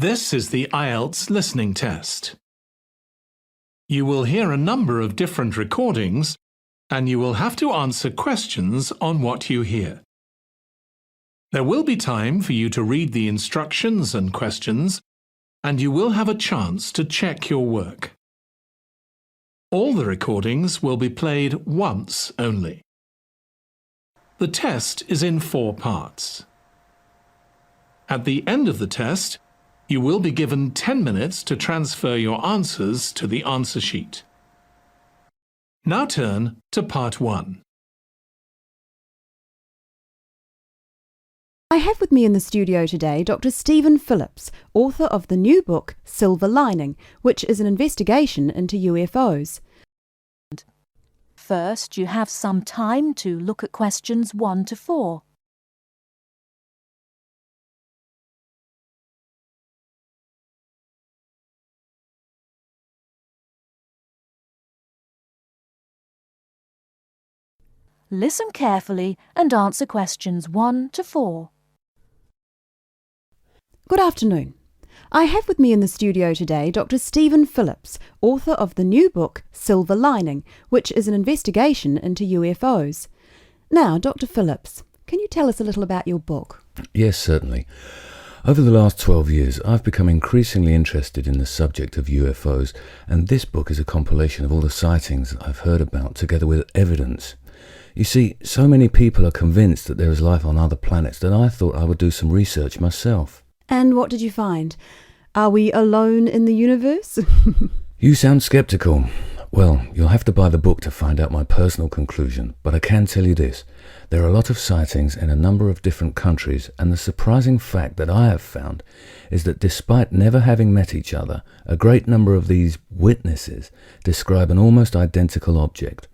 This is the IELTS listening test. You will hear a number of different recordings and you will have to answer questions on what you hear. There will be time for you to read the instructions and questions, and you will have a chance to check your work. All the recordings will be played once only. The test is in 4 parts. At the end of the test, you will be given 10 minutes to transfer your answers to the answer sheet. Now turn to Part 1. I have with me in the studio today Dr. Stephen Phillips, author of the new book Silver Lining, which is an investigation into UFOs. First, you have some time to look at questions 1 to 4. Listen carefully and answer questions 1 to 4. Good afternoon. I have with me in the studio today Dr. Stephen Phillips, author of the new book Silver Lining, which is an investigation into UFOs. Now, Dr. Phillips, can you tell us a little about your book? Yes, certainly. Over the last 12 years, I've become increasingly interested in the subject of UFOs, and this book is a compilation of all the sightings I've heard about, together with evidence. You see, so many people are convinced that there is life on other planets that I thought I would do some research myself. And what did you find? Are we alone in the universe? You sound skeptical. Well, you'll have to buy the book to find out my personal conclusion, but I can tell you this. There are a lot of sightings in a number of different countries, and the surprising fact that I have found is that despite never having met each other, a great number of these witnesses describe an almost identical object.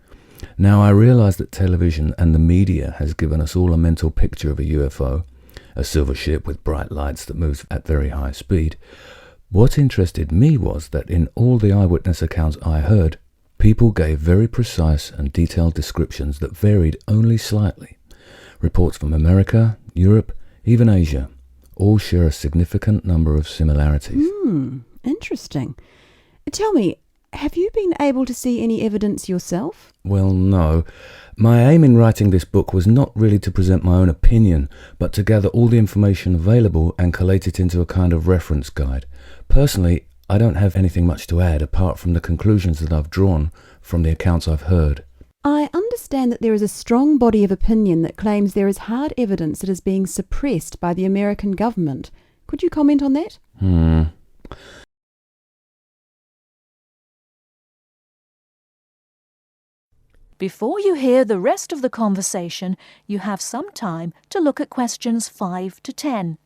Now, I realize that television and the media has given us all a mental picture of a UFO, a silver ship with bright lights that moves at very high speed. What interested me was that in all the eyewitness accounts I heard, people gave very precise and detailed descriptions that varied only slightly. Reports from America, Europe, even Asia, all share a significant number of similarities. Interesting. Tell me, have you been able to see any evidence yourself? Well, no. My aim in writing this book was not really to present my own opinion, but to gather all the information available and collate it into a kind of reference guide. Personally, I don't have anything much to add apart from the conclusions that I've drawn from the accounts I've heard. I understand that there is a strong body of opinion that claims there is hard evidence that is being suppressed by the American government. Could you comment on that? Before you hear the rest of the conversation, you have some time to look at questions 5 to 10.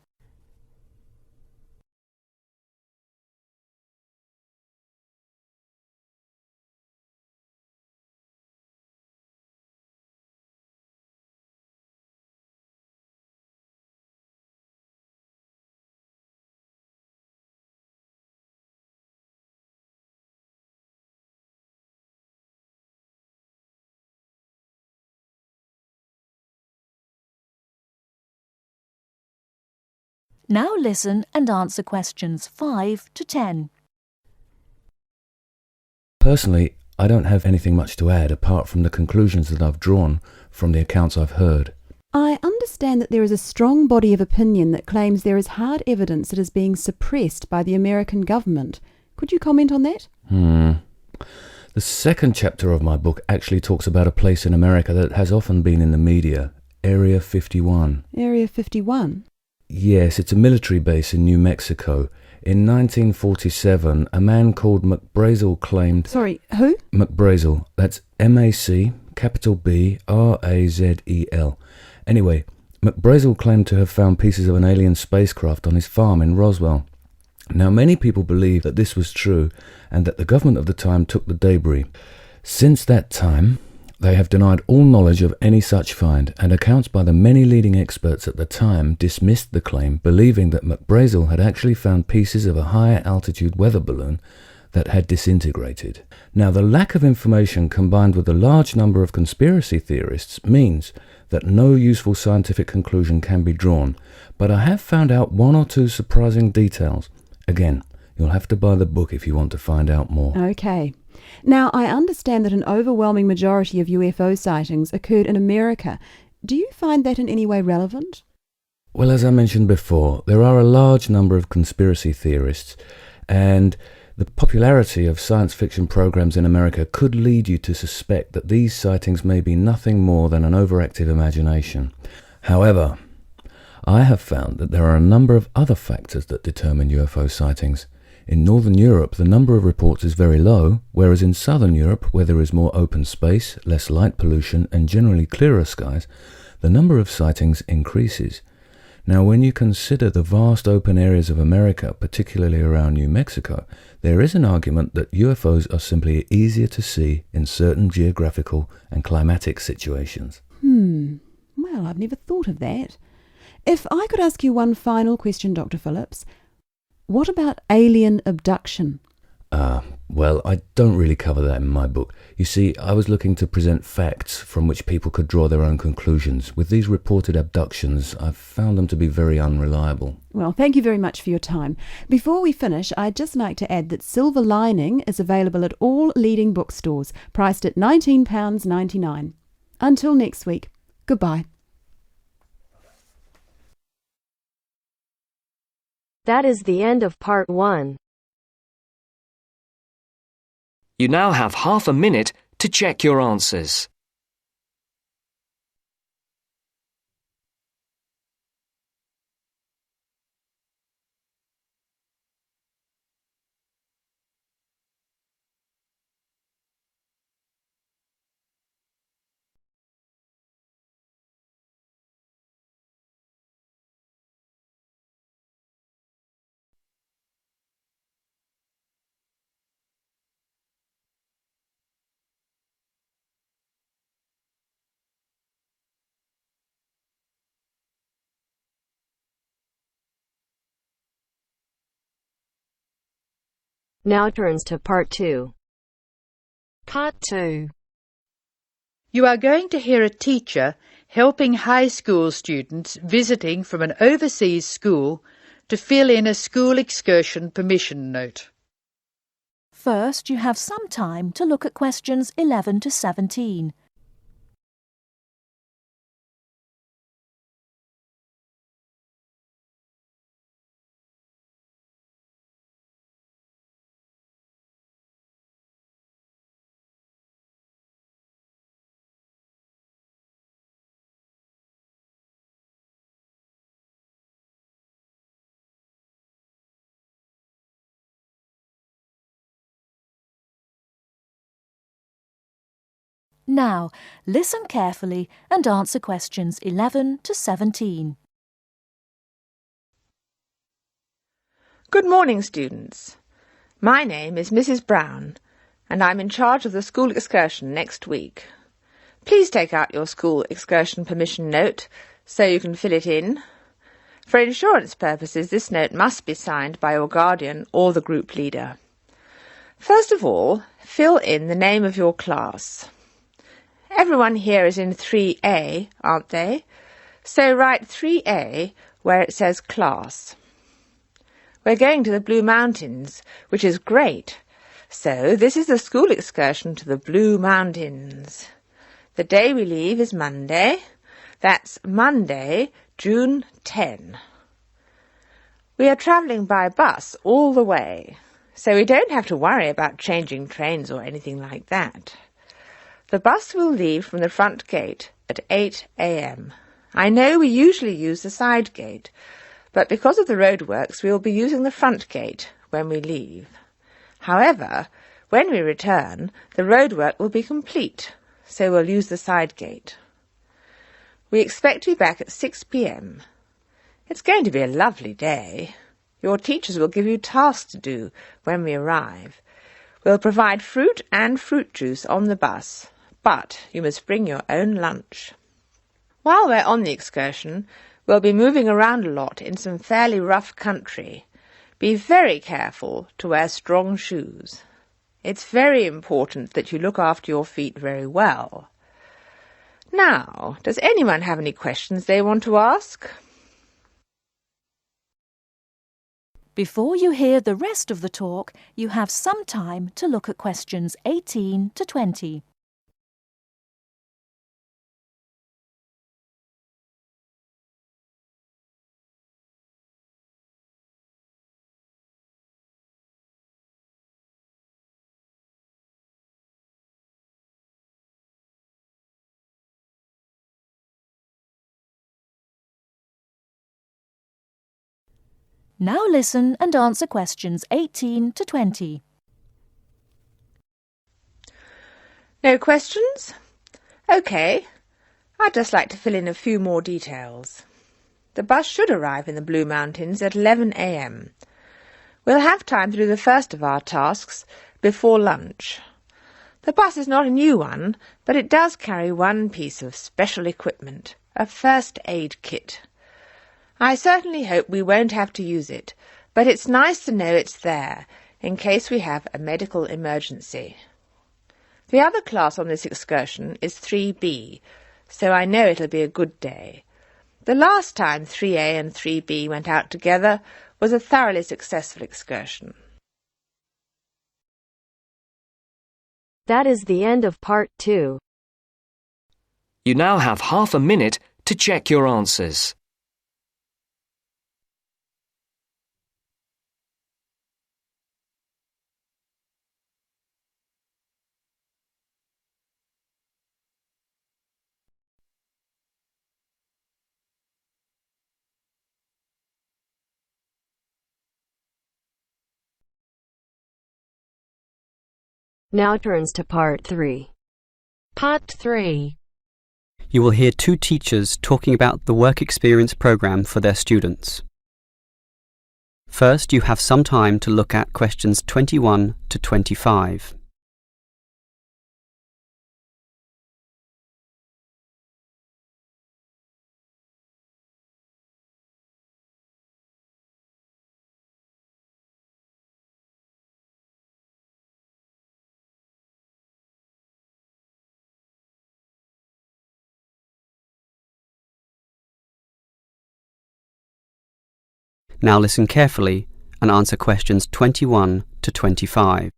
Now listen and answer questions 5 to 10. Personally, I don't have anything much to add apart from the conclusions that I've drawn from the accounts I've heard. I understand that there is a strong body of opinion that claims there is hard evidence that is being suppressed by the American government. Could you comment on that? The second chapter of my book actually talks about a place in America that has often been in the media, Area 51. Area 51? Yes, it's a military base in New Mexico. In 1947, a man called McBrazel claimed... Sorry, who? McBrazel. That's M-A-C, capital B-R-A-Z-E-L. Anyway, McBrazel claimed to have found pieces of an alien spacecraft on his farm in Roswell. Now, many people believe that this was true and that the government of the time took the debris. Since that time, they have denied all knowledge of any such find, and accounts by the many leading experts at the time dismissed the claim, believing that McBrazel had actually found pieces of a higher altitude weather balloon that had disintegrated. Now, the lack of information combined with the large number of conspiracy theorists means that no useful scientific conclusion can be drawn, but I have found out 1 or 2 surprising details, Again, you'll have to buy the book if you want to find out more. Okay. Now, I understand that an overwhelming majority of UFO sightings occurred in America. Do you find that in any way relevant? Well, as I mentioned before, there are a large number of conspiracy theorists, and the popularity of science fiction programs in America could lead you to suspect that these sightings may be nothing more than an overactive imagination. However, I have found that there are a number of other factors that determine UFO sightings. In Northern Europe, the number of reports is very low, whereas in Southern Europe, where there is more open space, less light pollution, and generally clearer skies, the number of sightings increases. Now, when you consider the vast open areas of America, particularly around New Mexico, there is an argument that UFOs are simply easier to see in certain geographical and climatic situations. Well, I've never thought of that. If I could ask you one final question, Dr. Phillips, what about alien abduction? Well, I don't really cover that in my book. You see, I was looking to present facts from which people could draw their own conclusions. With these reported abductions, I've found them to be very unreliable. Well, thank you very much for your time. Before we finish, I'd just like to add that Silver Lining is available at all leading bookstores, priced at £19.99. Until next week, goodbye. That is the end of part 1. You now have half a minute to check your answers. Now turns to part 2. Part 2. You are going to hear a teacher helping high school students visiting from an overseas school to fill in a school excursion permission note. First, you have some time to look at questions 11 to 17. Now, listen carefully and answer questions 11 to 17. Good morning, students. My name is Mrs. Brown, and I'm in charge of the school excursion next week. Please take out your school excursion permission note so you can fill it in. For insurance purposes, this note must be signed by your guardian or the group leader. First of all, fill in the name of your class. Everyone here is in 3A, aren't they? So write 3A where it says class. We're going to the Blue Mountains, which is great. So this is the school excursion to the Blue Mountains. The day we leave is Monday. That's Monday, June 10. We are travelling by bus all the way, so we don't have to worry about changing trains or anything like that. The bus will leave from the front gate at 8 a.m. I know we usually use the side gate, but because of the roadworks we will be using the front gate when we leave. However, when we return, the roadwork will be complete, so we'll use the side gate. We expect to be back at 6 p.m. It's going to be a lovely day. Your teachers will give you tasks to do when we arrive. We'll provide fruit and fruit juice on the bus, but you must bring your own lunch. While we're on the excursion, we'll be moving around a lot in some fairly rough country. Be very careful to wear strong shoes. It's very important that you look after your feet very well. Now, does anyone have any questions they want to ask? Before you hear the rest of the talk, you have some time to look at questions 18 to 20. Now listen and answer questions 18 to 20. No questions? OK. I'd just like to fill in a few more details. The bus should arrive in the Blue Mountains at 11 a.m. We'll have time to do the first of our tasks before lunch. The bus is not a new one, but it does carry one piece of special equipment, a first aid kit. I certainly hope we won't have to use it, but it's nice to know it's there in case we have a medical emergency. The other class on this excursion is 3B, so I know it'll be a good day. The last time 3A and 3B went out together was a thoroughly successful excursion. That is the end of part 2. You now have half a minute to check your answers. Now turns to part 3. Part 3. You will hear two teachers talking about the work experience program for their students. First, you have some time to look at questions 21 to 25. Now listen carefully and answer questions 21 to 25.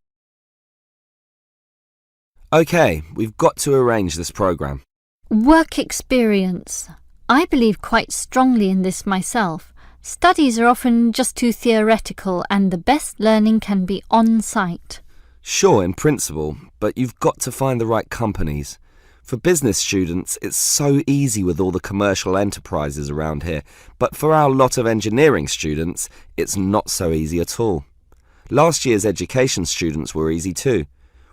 OK, we've got to arrange this programme. Work experience. I believe quite strongly in this myself. Studies are often just too theoretical and the best learning can be on-site. Sure, in principle, but you've got to find the right companies. For business students, it's so easy with all the commercial enterprises around here, but for our lot of engineering students, it's not so easy at all. Last year's education students were easy too.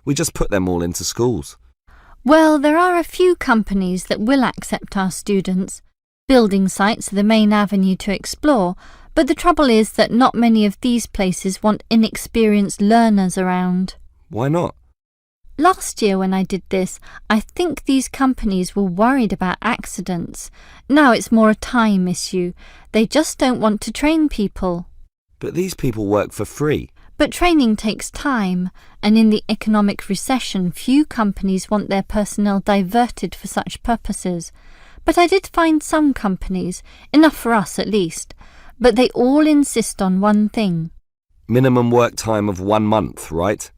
We just put them all into schools. Well, there are a few companies that will accept our students. Building sites are the main avenue to explore, but the trouble is that not many of these places want inexperienced learners around. Why not? Last year when I did this, I think these companies were worried about accidents. Now it's more a time issue. They just don't want to train people. But these people work for free. But training takes time, and in the economic recession, few companies want their personnel diverted for such purposes. But I did find some companies, enough for us at least, but they all insist on one thing. Minimum work time of 1 month, right?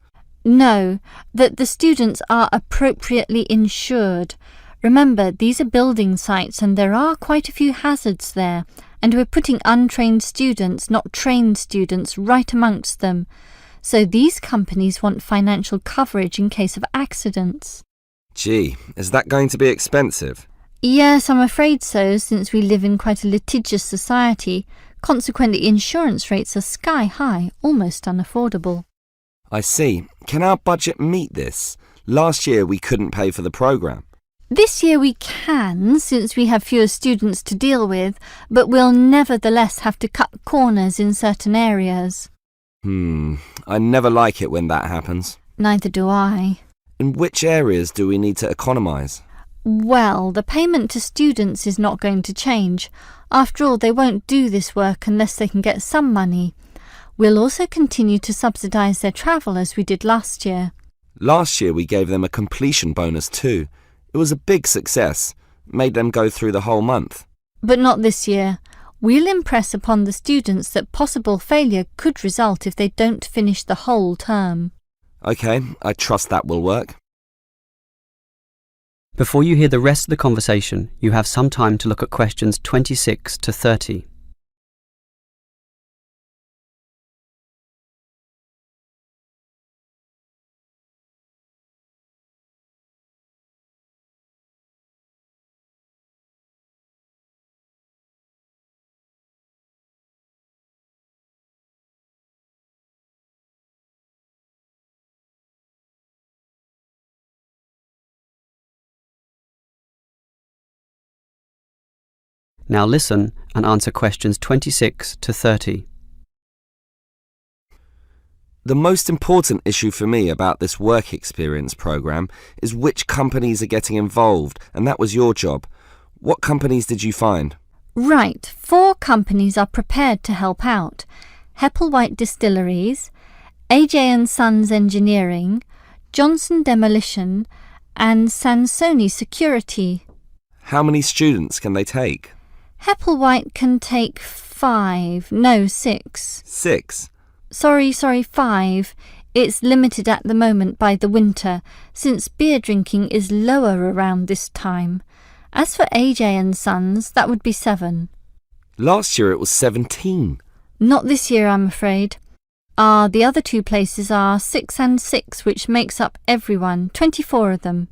No, that the students are appropriately insured. Remember, these are building sites and there are quite a few hazards there, and we're putting untrained students, not trained students, right amongst them. So these companies want financial coverage in case of accidents. Gee, is that going to be expensive? Yes, I'm afraid so, since we live in quite a litigious society. Consequently, insurance rates are sky high, almost unaffordable. I see. Can our budget meet this? Last year we couldn't pay for the programme. This year we can, since we have fewer students to deal with, but we'll nevertheless have to cut corners in certain areas. I never like it when that happens. Neither do I. In which areas do we need to economise? Well, the payment to students is not going to change. After all, they won't do this work unless they can get some money. We'll also continue to subsidise their travel as we did last year. Last year we gave them a completion bonus too. It was a big success. Made them go through the whole month. But not this year. We'll impress upon the students that possible failure could result if they don't finish the whole term. OK, I trust that will work. Before you hear the rest of the conversation, you have some time to look at questions 26 to 30. Now listen and answer questions 26 to 30. The most important issue for me about this work experience programme is which companies are getting involved, and that was your job. What companies did you find? Right, 4 companies are prepared to help out. Hepplewhite Distilleries, AJ & Sons Engineering, Johnson Demolition and Sansoni Security. How many students can they take? Hepplewhite can take 6. 6? Sorry, 5. It's limited at the moment by the winter, since beer drinking is lower around this time. As for AJ & Sons, that would be 7. Last year it was 17. Not this year, I'm afraid. The other 2 places are 6 and 6, which makes up everyone, 24 of them.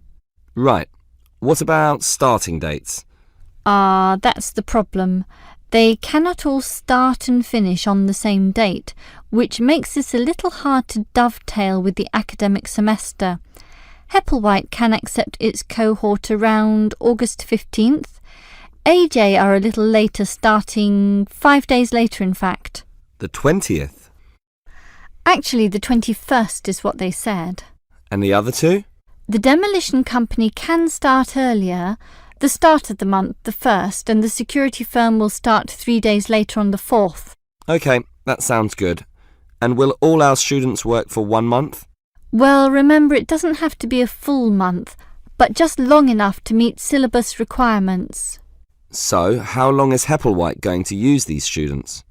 Right. What about starting dates? That's the problem. They cannot all start and finish on the same date, which makes this a little hard to dovetail with the academic semester. Hepplewhite can accept its cohort around August 15th. AJ are a little later, starting 5 days later, in fact. The 20th? Actually, the 21st is what they said. And the other 2? The demolition company can start earlier, the start of the month, the 1st, and the security firm will start 3 days later on the 4th. OK, that sounds good. And will all our students work for 1 month? Well, remember, it doesn't have to be a full month, but just long enough to meet syllabus requirements. So, how long is Hepplewhite going to use these students?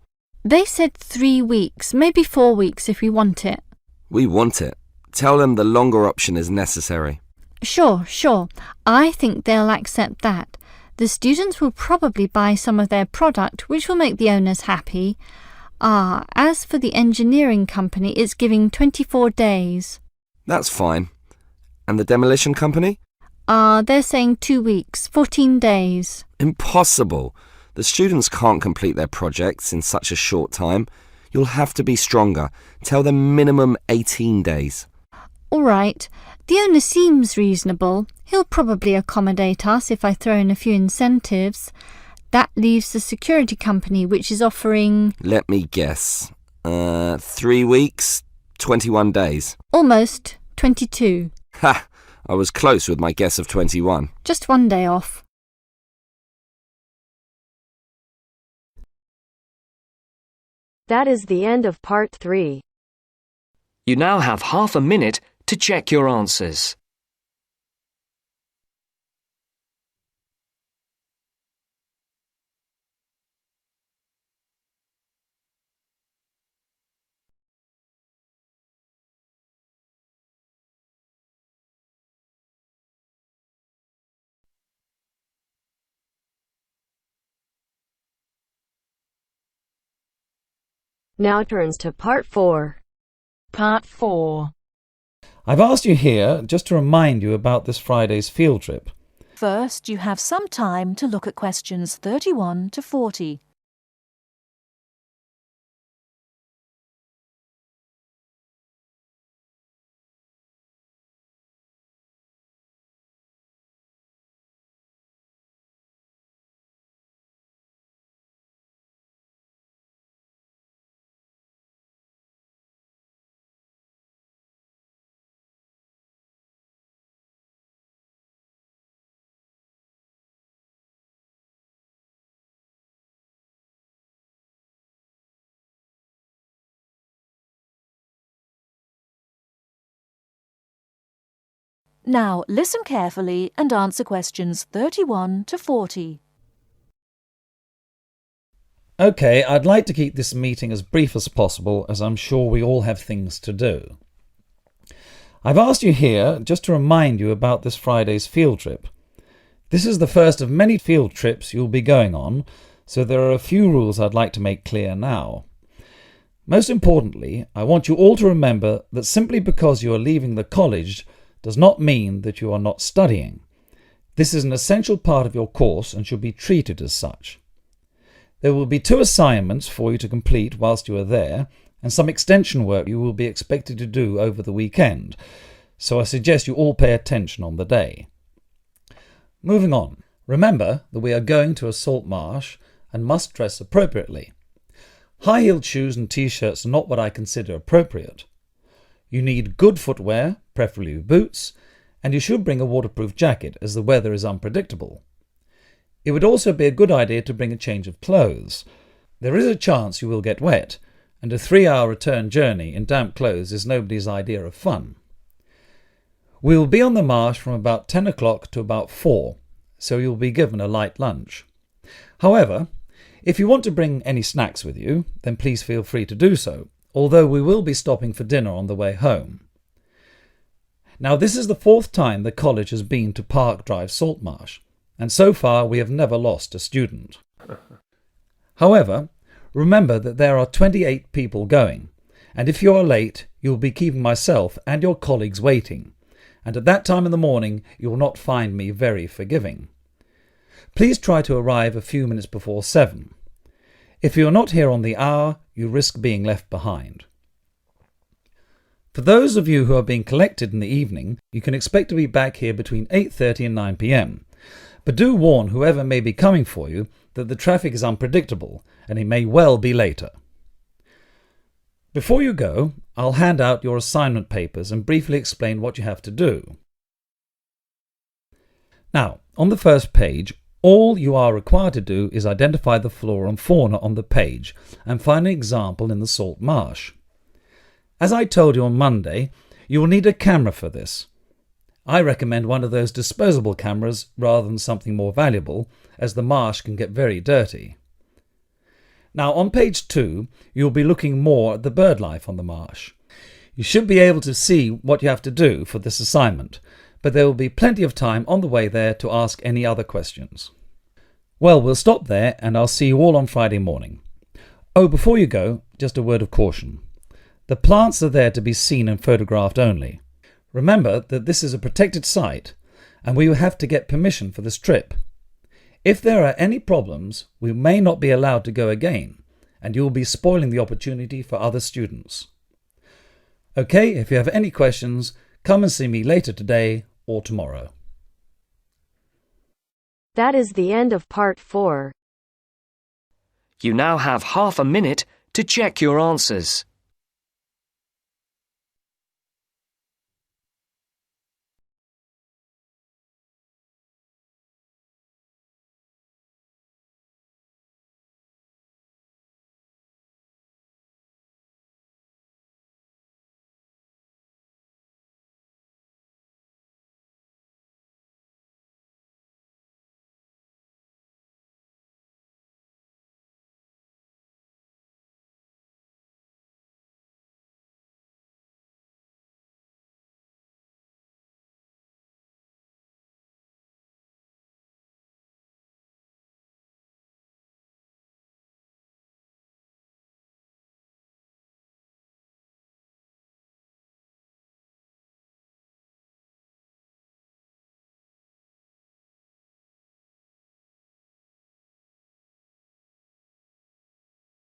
They said 3 weeks, maybe 4 weeks if we want it. We want it. Tell them the longer option is necessary. Sure. I think they'll accept that. The students will probably buy some of their product, which will make the owners happy. As for the engineering company, it's giving 24 days. That's fine. And the demolition company? They're saying 2 weeks, 14 days. Impossible. The students can't complete their projects in such a short time. You'll have to be stronger. Tell them minimum 18 days. All right. The owner seems reasonable. He'll probably accommodate us if I throw in a few incentives. That leaves the security company, which is offering... Let me guess. 3 weeks, 21 days. Almost. 22. Ha! I was close with my guess of 21. Just 1 day off. That is the end of part 3. You now have half a minute to check your answers. Now turns to part 4. Part 4. I've asked you here just to remind you about this Friday's field trip. First, you have some time to look at questions 31 to 40. Now listen carefully and answer questions 31 to 40. OK, I'd like to keep this meeting as brief as possible, as I'm sure we all have things to do. I've asked you here just to remind you about this Friday's field trip. This is the first of many field trips you'll be going on, so there are a few rules I'd like to make clear now. Most importantly, I want you all to remember that simply because you are leaving the college does not mean that you are not studying. This is an essential part of your course and should be treated as such. There will be 2 assignments for you to complete whilst you are there, and some extension work you will be expected to do over the weekend, so I suggest you all pay attention on the day. Moving on, remember that we are going to a salt marsh and must dress appropriately. High-heeled shoes and t-shirts are not what I consider appropriate. You need good footwear, preferably boots, and you should bring a waterproof jacket as the weather is unpredictable. It would also be a good idea to bring a change of clothes. There is a chance you will get wet, and a 3-hour return journey in damp clothes is nobody's idea of fun. We will be on the marsh from about 10 o'clock to about 4, so you'll be given a light lunch. However, if you want to bring any snacks with you, then please feel free to do so, although we will be stopping for dinner on the way home. Now, this is the 4th time the college has been to Park Drive Saltmarsh, and so far we have never lost a student. However, remember that there are 28 people going, and if you are late, you will be keeping myself and your colleagues waiting, and at that time in the morning you will not find me very forgiving. Please try to arrive a few minutes before 7. If you are not here on the hour, you risk being left behind. For those of you who are being collected in the evening, you can expect to be back here between 8:30 and 9 p.m. But do warn whoever may be coming for you that the traffic is unpredictable and it may well be later. Before you go, I'll hand out your assignment papers and briefly explain what you have to do. Now, on the first page, all you are required to do is identify the flora and fauna on the page and find an example in the salt marsh. As I told you on Monday, you will need a camera for this. I recommend one of those disposable cameras rather than something more valuable, as the marsh can get very dirty. Now on page 2, you'll be looking more at the bird life on the marsh. You should be able to see what you have to do for this assignment, but there will be plenty of time on the way there to ask any other questions. Well, we'll stop there and I'll see you all on Friday morning. Oh, before you go, just a word of caution. The plants are there to be seen and photographed only. Remember that this is a protected site and we will have to get permission for this trip. If there are any problems, we may not be allowed to go again, and you will be spoiling the opportunity for other students. Okay, if you have any questions, come and see me later today or tomorrow. That is the end of part 4. You now have half a minute to check your answers.